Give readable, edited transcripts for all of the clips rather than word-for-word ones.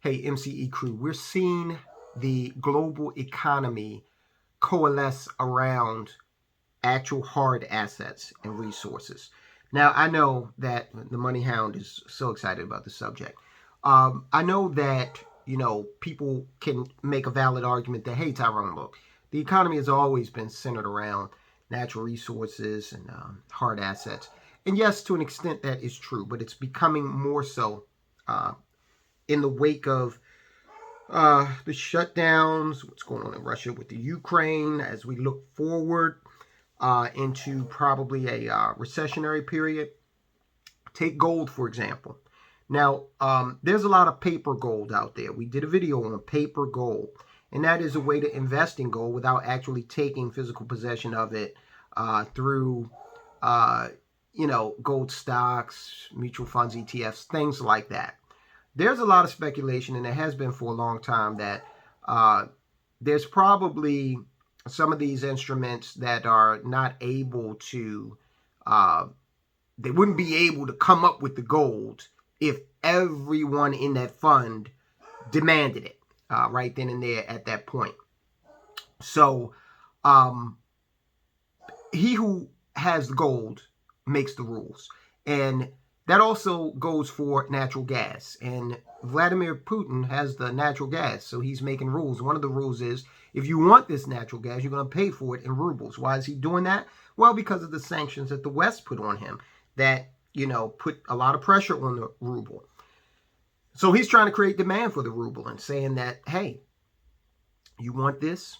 Hey, MCE crew, we're seeing the global economy coalesce around actual hard assets and resources. Now, I know that the Money Hound is so excited about the subject. I know that, people can make a valid argument that, hey, Tyrone, look, the economy has always been centered around natural resources and hard assets. And yes, to an extent that is true, but it's becoming more so in the wake of the shutdowns, what's going on in Russia with the Ukraine, as we look forward into probably a recessionary period. Take gold, for example. Now, there's a lot of paper gold out there. We did a video on paper gold, and that is a way to invest in gold without actually taking physical possession of it through, gold stocks, mutual funds, ETFs, things like that. There's a lot of speculation, and it has been for a long time, that there's probably some of these instruments that are not able to, they wouldn't be able to come up with the gold if everyone in that fund demanded it right then and there at that point. So he who has the gold makes the rules. And that also goes for natural gas. And Vladimir Putin has the natural gas, so he's making rules. One of the rules is, if you want this natural gas, you're going to pay for it in rubles. Why is he doing that? Well, because of the sanctions that the West put on him that, put a lot of pressure on the ruble. So he's trying to create demand for the ruble and saying that, hey, you want this?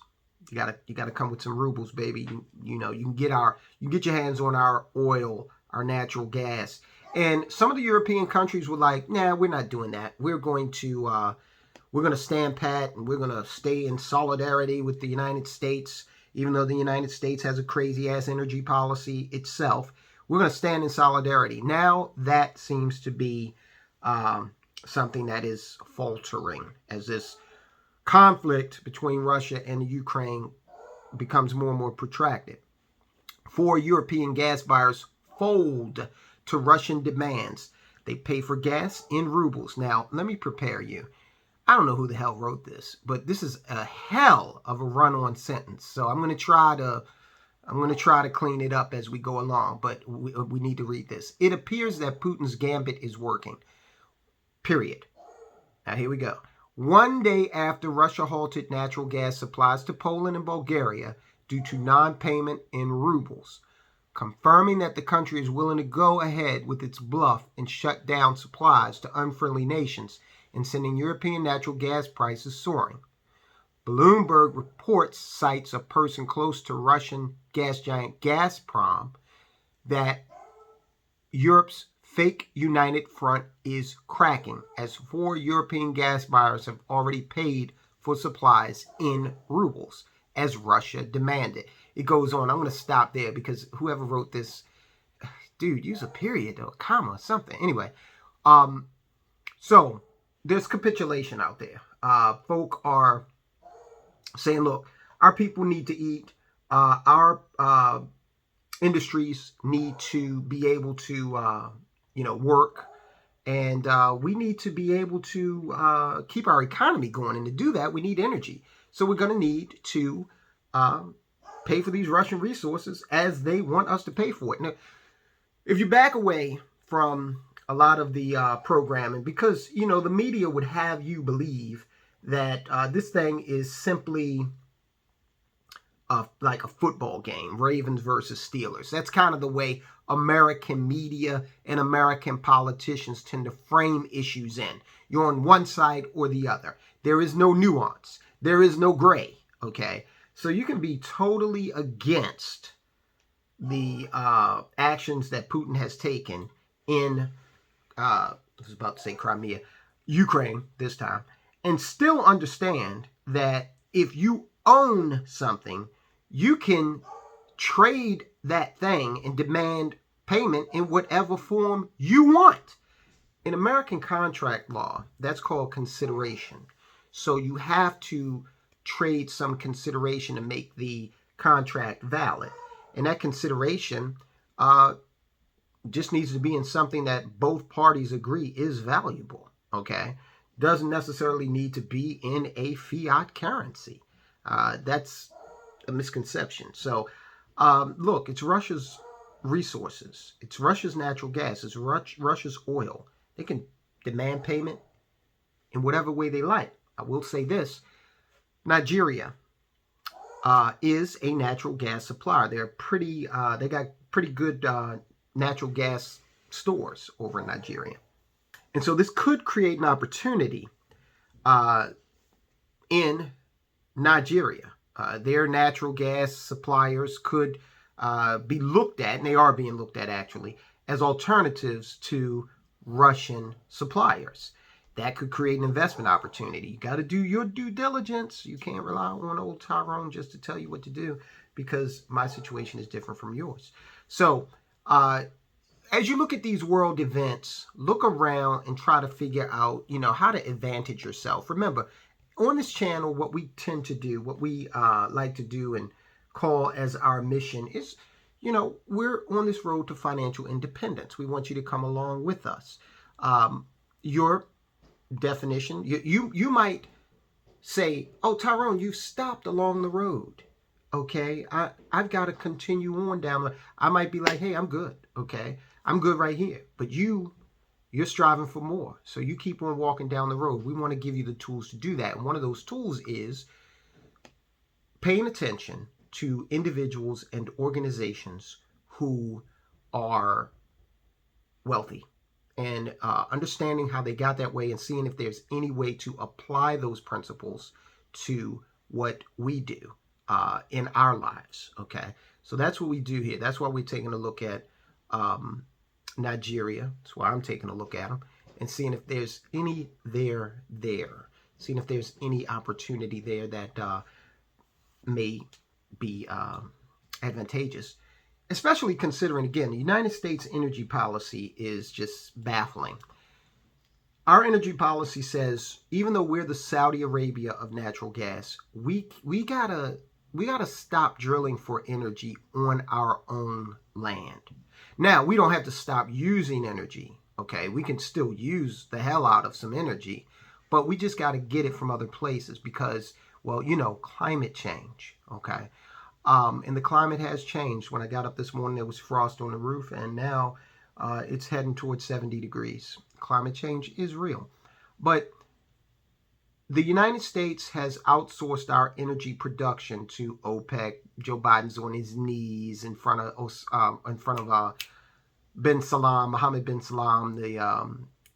You gotta come with some rubles, baby. You can get your hands on our oil, our natural gas. And some of the European countries were like, nah, we're not doing that. We're going to stand pat, and we're going to stay in solidarity with the United States, even though the United States has a crazy-ass energy policy itself. We're going to stand in solidarity. Now that seems to be something that is faltering as this conflict between Russia and the Ukraine becomes more and more protracted. 4 European gas buyers fold to Russian demands. They pay for gas in rubles. Now, let me prepare you. I don't know who the hell wrote this, but this is a hell of a run-on sentence. So I'm going to try to clean it up as we go along, but we need to read this. It appears that Putin's gambit is working. Period. Now here we go. One day after Russia halted natural gas supplies to Poland and Bulgaria due to non-payment in rubles, confirming that the country is willing to go ahead with its bluff and shut down supplies to unfriendly nations and sending European natural gas prices soaring. Bloomberg reports cites a person close to Russian gas giant Gazprom that Europe's fake united front is cracking, as 4 European gas buyers have already paid for supplies in rubles, as Russia demanded. It goes on. I'm going to stop there because whoever wrote this, dude, use a period or a comma, something. Anyway, so there's capitulation out there. Folk are saying, look, our people need to eat. Our industries need to be able to, work. And we need to be able to keep our economy going. And to do that, we need energy. So we're going to need to pay for these Russian resources as they want us to pay for it. Now, if you back away from a lot of the programming, because, the media would have you believe that this thing is simply like a football game, Ravens versus Steelers. That's kind of the way American media and American politicians tend to frame issues in. You're on one side or the other. There is no nuance. There is no gray, okay? So you can be totally against the actions that Putin has taken in, I was about to say Crimea, Ukraine this time, and still understand that if you own something, you can trade that thing and demand payment in whatever form you want. In American contract law, that's called consideration. So you have to trade some consideration to make the contract valid. And that consideration just needs to be in something that both parties agree is valuable, okay? doesn't necessarily need to be in a fiat currency. That's a misconception. So, look, it's Russia's resources. It's Russia's natural gas. It's Russia's oil. They can demand payment in whatever way they like. I will say this: Nigeria is a natural gas supplier. They got pretty good natural gas stores over in Nigeria. And so this could create an opportunity in Nigeria. Their natural gas suppliers could be looked at, and they are being looked at actually, as alternatives to Russian suppliers. That could create an investment opportunity. You got to do your due diligence. You can't rely on old Tyrone just to tell you what to do, because my situation is different from yours. So, as you look at these world events, look around and try to figure out, how to advantage yourself. Remember, on this channel, what we tend to do, what we like to do and call as our mission is, we're on this road to financial independence. We want you to come along with us. Your definition, you might say, oh, Tyrone, you've stopped along the road. Okay, I've got to continue on down the. I might be like, hey, I'm good. Okay, I'm good right here. But you're striving for more. So you keep on walking down the road. We want to give you the tools to do that. And one of those tools is paying attention to individuals and organizations who are wealthy, and understanding how they got that way, and seeing if there's any way to apply those principles to what we do in our lives. Okay, so that's what we do here. That's why we're taking a look at Nigeria. That's why I'm taking a look at them and seeing if there's any seeing if there's any opportunity there that may be advantageous, especially considering, again, the United States energy policy is just baffling. Our energy policy says, even though we're the Saudi Arabia of natural gas, we gotta stop drilling for energy on our own land. Now, we don't have to stop using energy, okay? We can still use the hell out of some energy, but we just got to get it from other places because, well, climate change, okay? And the climate has changed. When I got up this morning, there was frost on the roof, and now it's heading towards 70 degrees. Climate change is real. But the United States has outsourced our energy production to OPEC. Joe Biden's on his knees in front of Mohammed bin Salman, the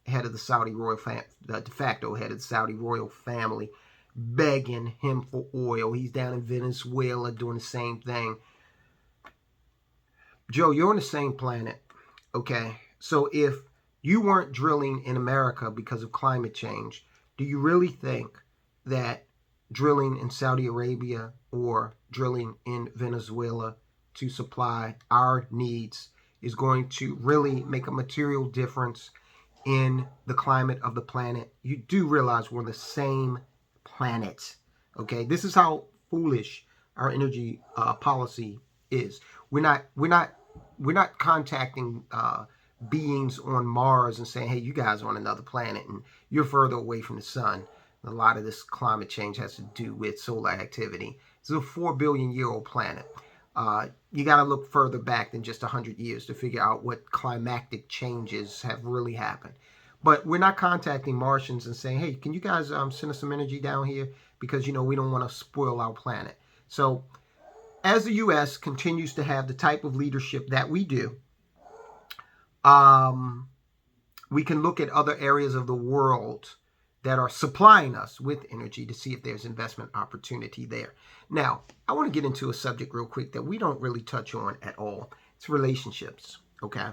head of the Saudi royal the de facto head of the Saudi royal family, begging him for oil. He's down in Venezuela doing the same thing. Joe, you're on the same planet, okay? So if you weren't drilling in America because of climate change, do you really think that drilling in Saudi Arabia or drilling in Venezuela to supply our needs is going to really make a material difference in the climate of the planet? You do realize we're on the same planet, okay? This is how foolish our energy policy is. We're not contacting beings on Mars and saying, hey, you guys are on another planet and you're further away from the sun. A lot of this climate change has to do with solar activity. It's a 4 billion year old planet. You got to look further back than just 100 years to figure out what climatic changes have really happened. But we're not contacting Martians and saying, hey, can you guys send us some energy down here? Because, we don't want to spoil our planet. So as the U.S. continues to have the type of leadership that we do, we can look at other areas of the world that are supplying us with energy to see if there's investment opportunity there. Now, I want to get into a subject real quick that we don't really touch on at all. It's relationships, okay?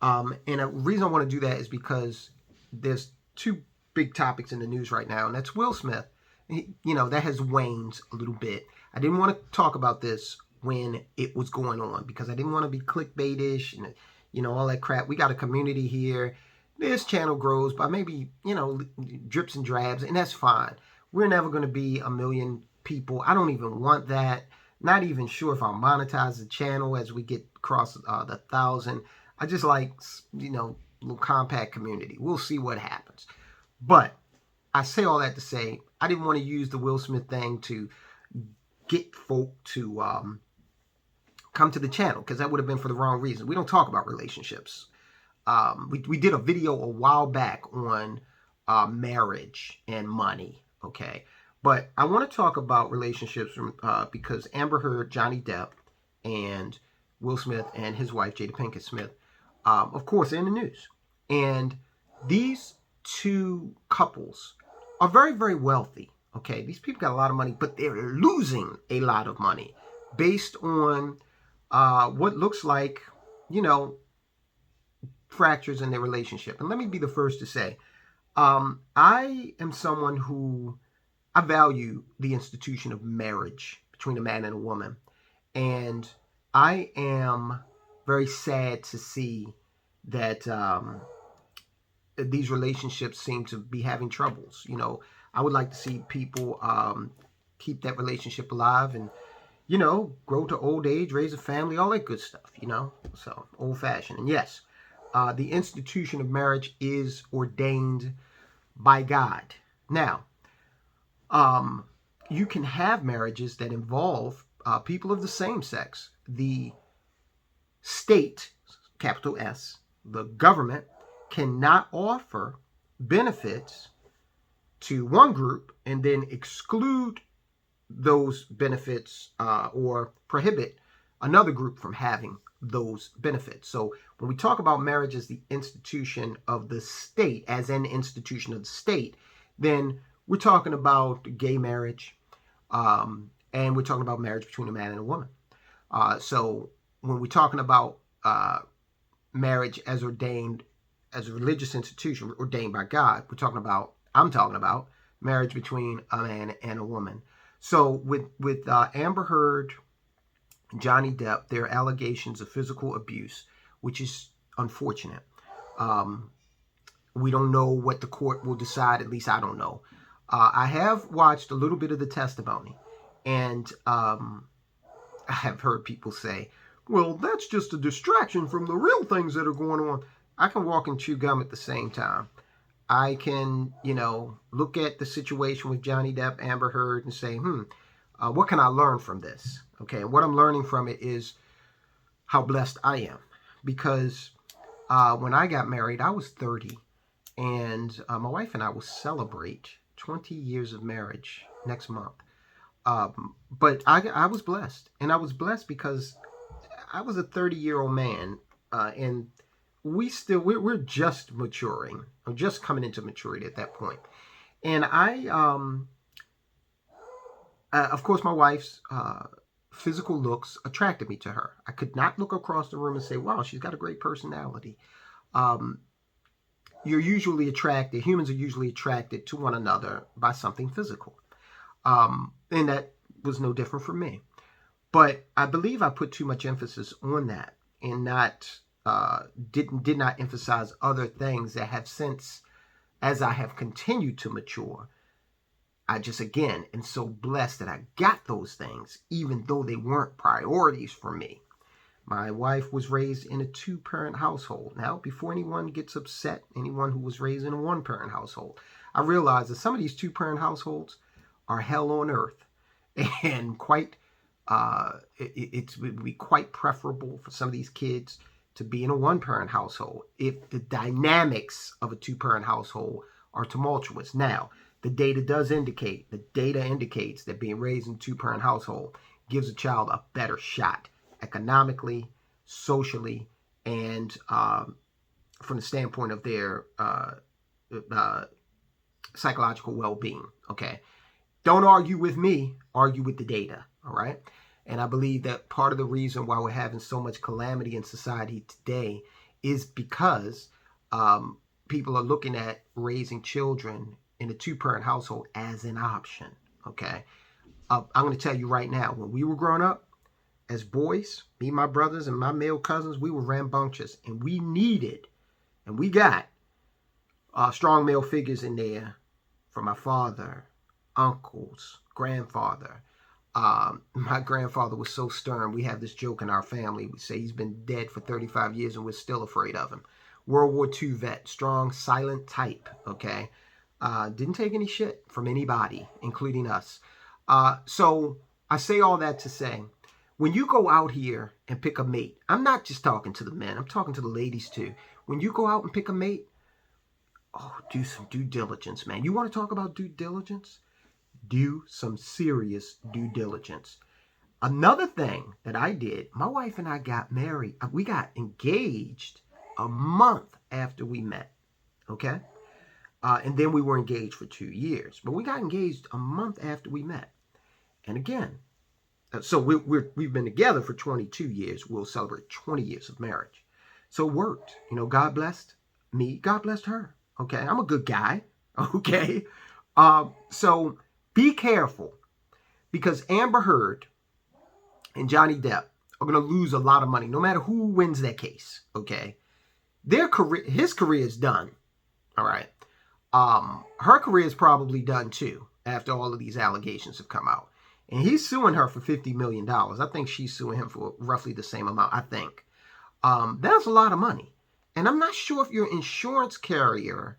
And the reason I want to do that is because there's two big topics in the news right now, and that's Will Smith. That has waned a little bit. I didn't want to talk about this when it was going on because I didn't want to be clickbaitish and, all that crap. We got a community here. This channel grows by maybe, drips and drabs, and that's fine. We're never going to be 1 million people. I don't even want that. Not even sure if I'll monetize the channel as we get across the 1,000. I just like, little compact community. We'll see what happens. But I say all that to say I didn't want to use the Will Smith thing to get folk to come to the channel, because that would have been for the wrong reason. We don't talk about relationships. We did a video a while back on marriage and money, okay? But I want to talk about relationships because Amber Heard, Johnny Depp, and Will Smith and his wife, Jada Pinkett Smith, of course, are in the news. And these two couples are very, very wealthy, okay? These people got a lot of money, but they're losing a lot of money based on what looks like, fractures in their relationship. And let me be the first to say, I am someone who, I value the institution of marriage between a man and a woman. And I am very sad to see that these relationships seem to be having troubles. I would like to see people keep that relationship alive and, grow to old age, raise a family, all that good stuff, so old fashioned. And yes, the institution of marriage is ordained by God. Now, you can have marriages that involve people of the same sex. The state, capital S, the government, cannot offer benefits to one group and then exclude those benefits or prohibit another group from having those benefits. So when we talk about marriage as the institution of the state, as an institution of the state, then we're talking about gay marriage, and we're talking about marriage between a man and a woman. So when we're talking about marriage as ordained, as a religious institution ordained by God, I'm talking about marriage between a man and a woman. So with Amber Heard, Johnny Depp, there are allegations of physical abuse, which is unfortunate. We don't know what the court will decide. At least I don't know. I have watched a little bit of the testimony, and I have heard people say, well, that's just a distraction from the real things that are going on. I can walk and chew gum at the same time. I can, look at the situation with Johnny Depp, Amber Heard, and say, what can I learn from this? Okay, and what I'm learning from it is how blessed I am. Because when I got married, I was 30, and my wife and I will celebrate 20 years of marriage next month. But I was blessed, and I was blessed because I was a 30-year-old man, and we're just maturing. I'm just coming into maturity at that point. And of course, my wife's physical looks attracted me to her. I could not look across the room and say, wow, she's got a great personality. Humans are usually attracted to one another by something physical. And that was no different for me. But I believe I put too much emphasis on that and did not emphasize other things that have since, as I have continued to mature, I just, again, am so blessed that I got those things, even though they weren't priorities for me. My wife was raised in a two-parent household. Now, before anyone gets upset, anyone who was raised in a one-parent household, I realize that some of these two-parent households are hell on earth, and it would be quite preferable for some of these kids to be in a one-parent household if the dynamics of a two-parent household are tumultuous. Now, the data indicates that being raised in a two-parent household gives a child a better shot economically, socially, and from the standpoint of their psychological well-being. Okay, don't argue with me, argue with the data. All right. And I believe that part of the reason why we're having so much calamity in society today is because people are looking at raising children in a two-parent household as an option. Okay, I'm going to tell you right now, when we were growing up as boys, me, my brothers, and my male cousins, we were rambunctious, and we needed, and we got strong male figures in there from my father, uncles, grandfather. My grandfather was so stern. We have this joke in our family. We say he's been dead for 35 years and we're still afraid of him. World War II vet, strong, silent type, okay? Didn't take any shit from anybody, including us. So I say all that to say, when you go out here and pick a mate, I'm not just talking to the men, I'm talking to the ladies too. When you go out and pick a mate, oh, do some due diligence, man. You want to talk about due diligence? Do some serious due diligence. Another thing that I did, my wife and I got married. We got engaged a month after we met, okay? And then we were engaged for 2 years. But we got engaged a month after we met. And again, so we've been together for 22 years. We'll celebrate 20 years of marriage. So it worked. You know, God blessed me. God blessed her. Okay, I'm a good guy. Okay. So be careful, because Amber Heard and Johnny Depp are going to lose a lot of money no matter who wins that case. Okay. His career is done. All right. Her career is probably done too after all of these allegations have come out. And he's suing her for $50 million. I think she's suing him for roughly the same amount, I think. That's a lot of money. And I'm not sure if your insurance carrier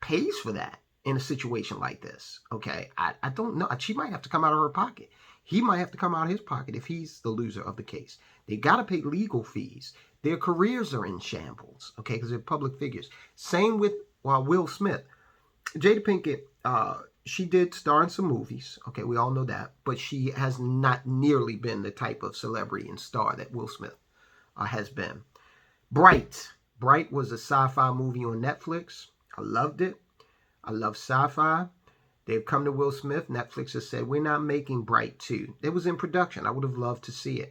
pays for that in a situation like this. Okay, I don't know. She might have to come out of her pocket. He might have to come out of his pocket if he's the loser of the case. They got to pay legal fees. Their careers are in shambles, okay, because they're public figures. Same with Will Smith. Jada Pinkett, she did star in some movies. Okay, we all know that. But she has not nearly been the type of celebrity and star that Will Smith has been. Bright. Bright was a sci-fi movie on Netflix. I loved it. I love sci-fi. They've come to Will Smith. Netflix has said, we're not making Bright 2. It was in production. I would have loved to see it.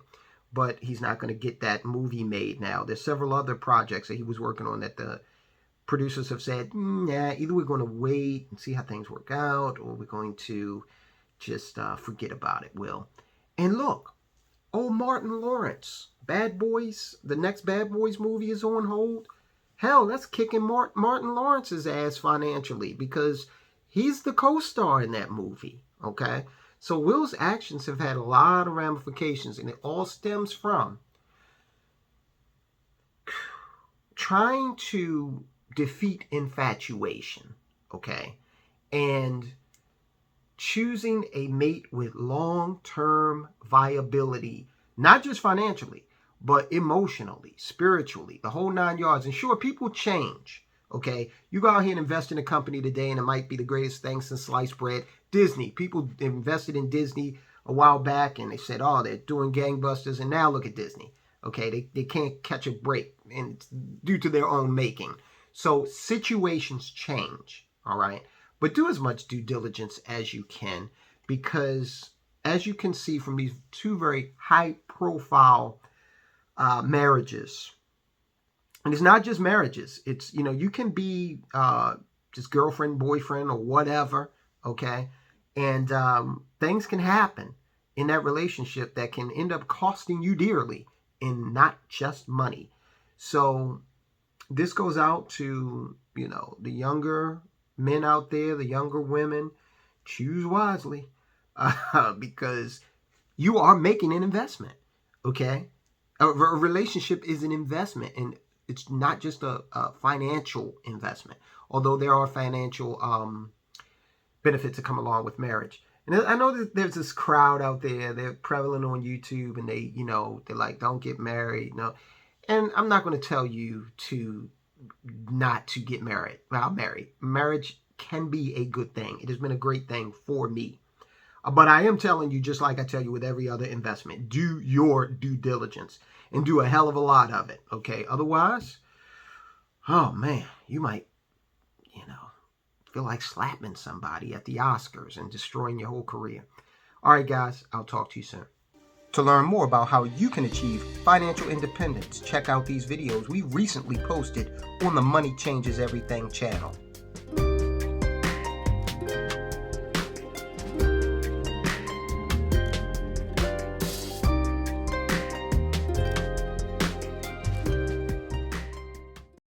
But he's not going to get that movie made now. There's several other projects that he was working on that the producers have said, nah, either we're going to wait and see how things work out, or we're going to just forget about it, Will. And look, Martin Lawrence, Bad Boys, the next Bad Boys movie is on hold. Hell, that's kicking Martin Lawrence's ass financially, because he's the co-star in that movie, okay? So Will's actions have had a lot of ramifications, and it all stems from trying to defeat infatuation, okay? And choosing a mate with long-term viability, not just financially, but emotionally, spiritually, the whole 9 yards. And sure, people change, okay? You go out here and invest in a company today, and it might be the greatest thing since sliced bread. Disney. People invested in Disney a while back, and they said, oh, they're doing gangbusters, and now look at Disney. Okay, they can't catch a break, and it's due to their own making. So situations change, all right? But do as much due diligence as you can, because as you can see from these two very high-profile marriages, and it's not just marriages. It's, you know, you can be just girlfriend, boyfriend, or whatever, okay? And things can happen in that relationship that can end up costing you dearly, and not just money. So this goes out to, you know, the younger men out there, the younger women. Choose wisely, because you are making an investment, okay? A relationship is an investment, and it's not just a financial investment, although there are financial benefits that come along with marriage. And I know that there's this crowd out there, they're prevalent on YouTube, and they, you know, they're like, don't get married. No. And I'm not going to tell you to not to get married. Well, married. Marriage can be a good thing. It has been a great thing for me. But I am telling you, just like I tell you with every other investment, do your due diligence and do a hell of a lot of it, okay? Otherwise, oh man, you might, you know, feel like slapping somebody at the Oscars and destroying your whole career. All right, guys, I'll talk to you soon. To learn more about how you can achieve financial independence, check out these videos we recently posted on the Money Changes Everything channel.